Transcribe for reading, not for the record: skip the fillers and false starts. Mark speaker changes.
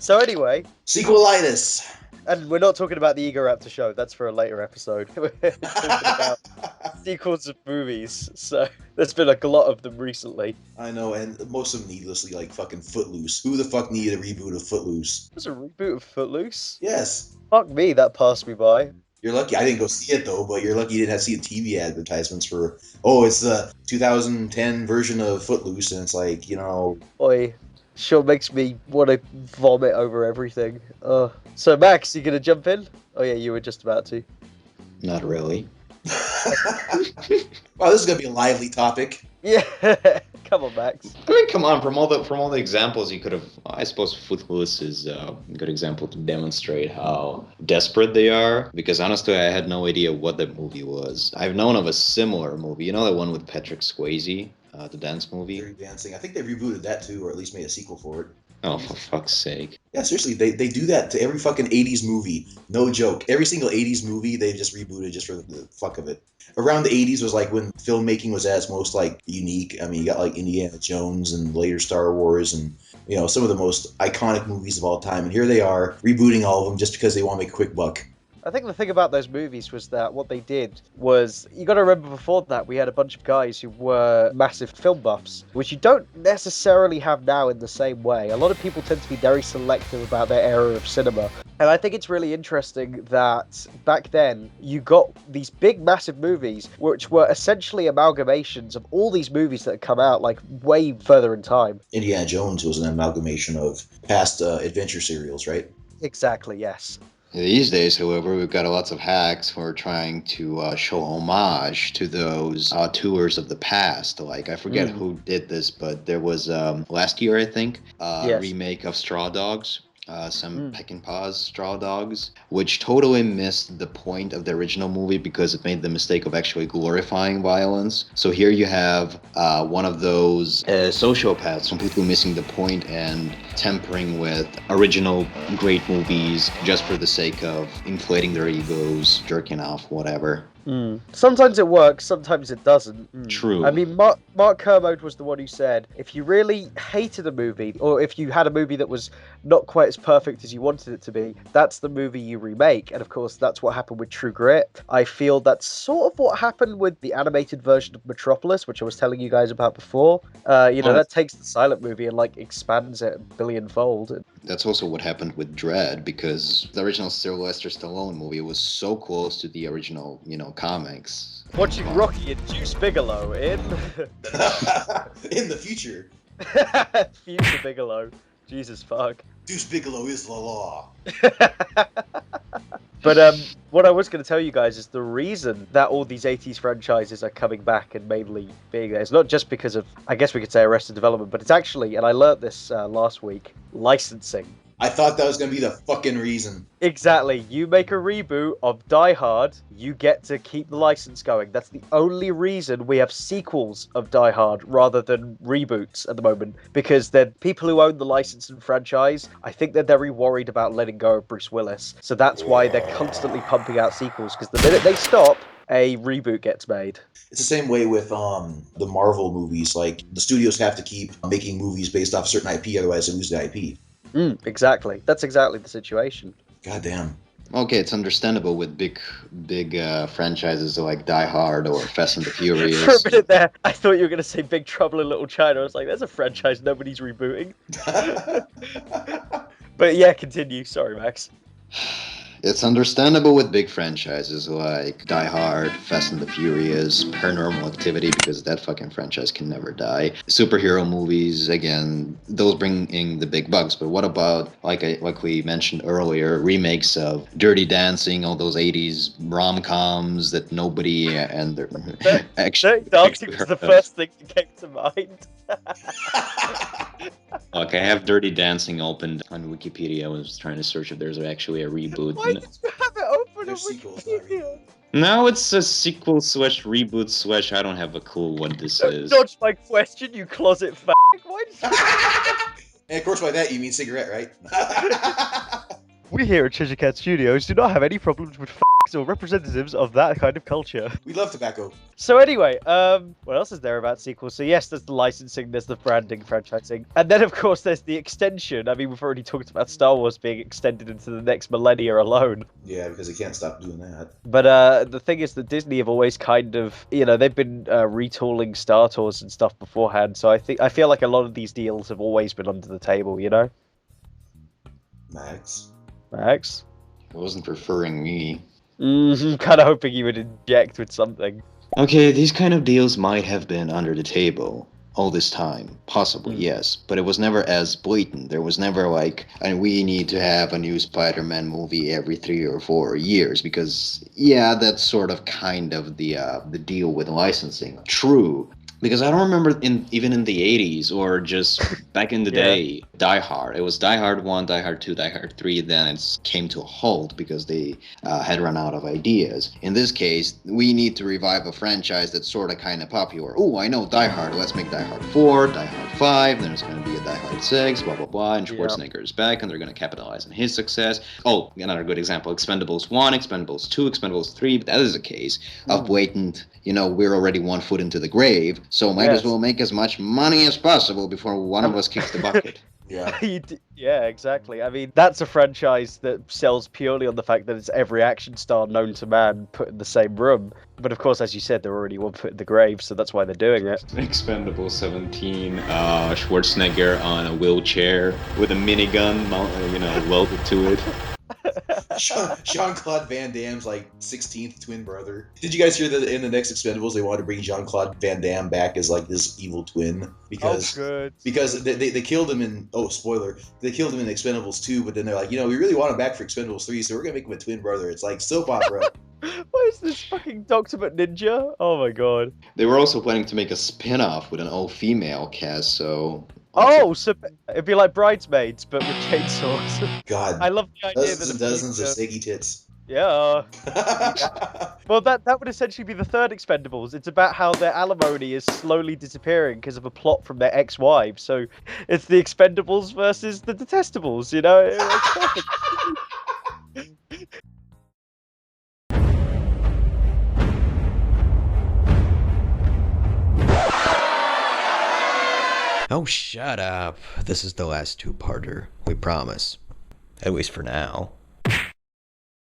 Speaker 1: So anyway,
Speaker 2: Sequelitis.
Speaker 1: and we're not talking about the Ego Raptor show. That's for a later episode. We're talking about sequels of movies. So there's been like a lot of them recently.
Speaker 2: I know, and most of them needlessly, like fucking Footloose. Who the fuck needed a reboot of Footloose?
Speaker 1: There's a reboot of Footloose.
Speaker 2: Yes.
Speaker 1: Fuck me, that passed me by.
Speaker 2: You're lucky. I didn't go see it though, but you're lucky you didn't have to see the TV advertisements for. Oh, it's the 2010 version of Footloose, and it's like, you know.
Speaker 1: Boy, sure makes me want to vomit over everything. So Max, you gonna jump in? Oh yeah, you were just about to.
Speaker 3: Not really.
Speaker 2: Wow, this is gonna be a lively topic.
Speaker 1: Yeah, come on, Max.
Speaker 3: I mean, come on. From all the examples you could have, I suppose Footloose is a good example to demonstrate how desperate they are. Because honestly, I had no idea what that movie was. I've known of a similar movie. You know that one with Patrick Swayze, the dance movie.
Speaker 2: Dirty Dancing. I think they rebooted that too, or at least made a sequel for it.
Speaker 3: Oh, for fuck's sake!
Speaker 2: Yeah, seriously, they do that to every fucking 80s movie. No joke. Every single 80s movie they just rebooted just for the fuck of it. Around the 80s was like when filmmaking was at its most like unique. I mean, you got like Indiana Jones and later Star Wars and, you know, some of the most iconic movies of all time. And here they are rebooting all of them just because they want to make a quick buck.
Speaker 1: I think the thing about those movies was that what they did was, you got to remember before that we had a bunch of guys who were massive film buffs, which you don't necessarily have now in the same way. A lot of people tend to be very selective about their era of cinema. And I think it's really interesting that back then you got these big massive movies which were essentially amalgamations of all these movies that had come out like way further in time.
Speaker 2: Indiana Jones was an amalgamation of past adventure serials, right?
Speaker 1: Exactly, yes.
Speaker 3: These days, however, we've got lots of hacks who are trying to show homage to those tours of the past. Like, I forget who did this, but there was last year, I think, a remake of Straw Dogs. Some Peckinpah's Straw Dogs, which totally missed the point of the original movie because it made the mistake of actually glorifying violence. So here you have one of those sociopaths completely missing the point and tempering with original great movies just for the sake of inflating their egos, jerking off, whatever.
Speaker 1: Sometimes it works, sometimes it doesn't.
Speaker 3: True.
Speaker 1: I mean, Mark Kermode was the one who said, if you really hated a movie, or if you had a movie that was not quite as perfect as you wanted it to be, that's the movie you remake. And of course, that's what happened with True Grit. I feel that's sort of what happened with the animated version of Metropolis, which I was telling you guys about before. That takes the silent movie and like expands it a billionfold.
Speaker 3: That's also what happened with Dredd, because the original Sylvester Stallone movie was so close to the original, comics.
Speaker 1: Watching Rocky and Deuce Bigelow in...
Speaker 2: In the future.
Speaker 1: Future Bigelow. Jesus fuck.
Speaker 2: Deuce Bigelow is the law.
Speaker 1: But what I was going to tell you guys is the reason that all these 80s franchises are coming back and mainly being there is not just because of, I guess we could say, Arrested Development, but it's actually, and I learnt this last week, licensing.
Speaker 2: I thought that was going to be the fucking reason.
Speaker 1: Exactly. You make a reboot of Die Hard, you get to keep the license going. That's the only reason we have sequels of Die Hard rather than reboots at the moment. Because the people who own the license and franchise, I think they're very worried about letting go of Bruce Willis. So that's why they're constantly pumping out sequels. Because the minute they stop, a reboot gets made.
Speaker 2: It's the same way with the Marvel movies. Like, the studios have to keep making movies based off a certain IP, otherwise they lose the IP.
Speaker 1: Exactly. That's exactly the situation.
Speaker 2: Goddamn.
Speaker 3: Okay, it's understandable with big franchises like Die Hard or Fast and the Furious.
Speaker 1: For a minute there, I thought you were going to say Big Trouble in Little China. I was like, there's a franchise nobody's rebooting. But yeah, continue. Sorry, Max.
Speaker 3: It's understandable with big franchises like Die Hard, Fast and the Furious, Paranormal Activity, because that fucking franchise can never die. Superhero movies, again, those bring in the big bucks. But what about, like we mentioned earlier, remakes of Dirty Dancing, all those 80s rom-coms that nobody and they're actually...
Speaker 1: Dirty Dancing was the first thing that came to mind.
Speaker 3: Okay, I have Dirty Dancing opened on Wikipedia. I was trying to search if there's actually a reboot.
Speaker 1: Why did you have it open on
Speaker 2: sequels,
Speaker 1: Wikipedia?
Speaker 3: No, it's a sequel / reboot / I don't have a clue what this is.
Speaker 1: Dodge my question, you closet f***. Why did you...
Speaker 2: And of course by that you mean cigarette, right?
Speaker 1: We here at Cheshire Cat Studios do not have any problems with reflects or representatives of that kind of culture.
Speaker 2: We love tobacco.
Speaker 1: So anyway, what else is there about sequels? So yes, there's the licensing, there's the branding, franchising, and then of course there's the extension. I mean, we've already talked about Star Wars being extended into the next millennia alone.
Speaker 2: Yeah, because they can't stop doing that.
Speaker 1: But the thing is that Disney have always kind of, they've been retooling Star Tours and stuff beforehand. So I feel like a lot of these deals have always been under the table, you know?
Speaker 2: Max?
Speaker 1: Max?
Speaker 3: It wasn't referring me.
Speaker 1: Kind of hoping you would inject with something.
Speaker 3: Okay, these kind of deals might have been under the table all this time. Possibly, yes. But it was never as blatant. There was never like, and we need to have a new Spider-Man movie every 3 or 4 years because, yeah, that's sort of kind of the deal with licensing. True. Because I don't remember even in the 80s or just back in the day, Die Hard. It was Die Hard 1, Die Hard 2, Die Hard 3, then it came to a halt because they had run out of ideas. In this case, we need to revive a franchise that's sort of kind of popular. Oh, I know Die Hard. Let's make Die Hard 4, Die Hard 5, then there's going to be a Die Hard 6, blah, blah, blah, and Schwarzenegger is back, and they're going to capitalize on his success. Oh, another good example, Expendables 1, Expendables 2, Expendables 3, but that is a case of blatant, we're already 1 foot into the grave, so might as well make as much money as possible before one of us kicks the bucket.
Speaker 2: Yeah.
Speaker 1: Yeah, exactly. I mean, that's a franchise that sells purely on the fact that it's every action star known to man put in the same room. But of course, as you said, they're already 1 foot in the grave, so that's why they're doing it.
Speaker 4: Expendables 17, Schwarzenegger on a wheelchair with a minigun, welded to it.
Speaker 2: Jean-Claude Van Damme's like 16th twin brother. Did you guys hear that in the next Expendables they wanted to bring Jean-Claude Van Damme back as like this evil twin because they killed him in spoiler, they killed him in Expendables 2, but then they're like, we really want him back for Expendables 3, so we're gonna make him a twin brother. It's like soap opera.
Speaker 1: What is this fucking Dr. McNinja? Oh my god.
Speaker 3: They were also planning to make a spin-off with an all-female cast, so...
Speaker 1: So it'd be like Bridesmaids, but with chainsaws.
Speaker 2: God.
Speaker 1: I love the idea
Speaker 2: dozens and dozens of saggy tits.
Speaker 1: Yeah. Well, that would essentially be the third Expendables. It's about how their alimony is slowly disappearing because of a plot from their ex-wives. So it's the Expendables versus the Detestables, It's perfect.
Speaker 5: Oh, shut up. This is the last two-parter. We promise. At least for now.